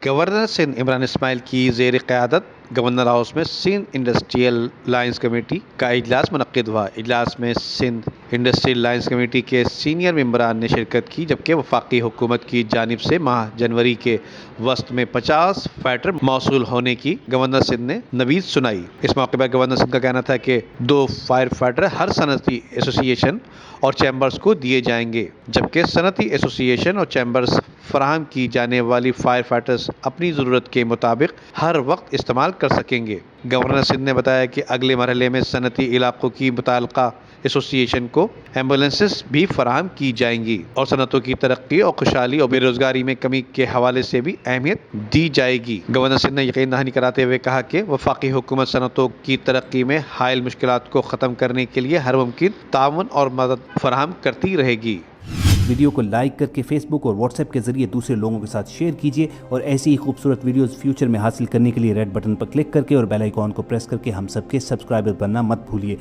Governor Sindh Imran اسماعیل کی زیر قیادت گورنر ہاؤس میں سندھ انڈسٹریل لائنز کمیٹی کا اجلاس منعقد ہوا۔ اجلاس میں سندھ انڈسٹریل لائنز کمیٹی کے سینئر ممبران نے شرکت کی، جبکہ وفاقی حکومت کی جانب سے ماہ جنوری کے وسط میں 50 فائٹر موصول ہونے کی گورنر سندھ نے نوید سنائی۔ اس موقع پر گورنر سندھ کا کہنا تھا کہ 2 فائر فائٹر ہر صنعتی ایسوسی ایشن اور چیمبرز کو دیے جائیں گے، جبکہ صنعتی ایسوسی ایشن اور چیمبرز فراہم کی جانے والی فائر فائٹرز اپنی ضرورت کے مطابق ہر وقت استعمال کر سکیں گے۔ گورنر سندھ نے بتایا کہ اگلے مرحلے میں صنعتی علاقوں کی متعلقہ ایسوسی ایشن کو ایمبولینسز بھی فراہم کی جائیں گی اور صنعتوں کی ترقی اور خوشحالی اور بے روزگاری میں کمی کے حوالے سے بھی اہمیت دی جائے گی۔ گورنر سندھ نے یقین دہانی کراتے ہوئے کہا کہ وفاقی حکومت صنعتوں کی ترقی میں حائل مشکلات کو ختم کرنے کے لیے ہر ممکن تعاون اور مدد فراہم کرتی رہے گی۔ ویڈیو کو لائک کر کے فیس بک اور واٹس ایپ کے ذریعے دوسرے لوگوں کے ساتھ شیئر کیجیے اور ایسی ہی خوبصورت ویڈیوز فیوچر میں حاصل کرنے کے لیے ریڈ بٹن پر کلک کر کے اور بیل آئیکن کو پریس کر کے ہم سب کے سبسکرائبر بننا مت بھولیے۔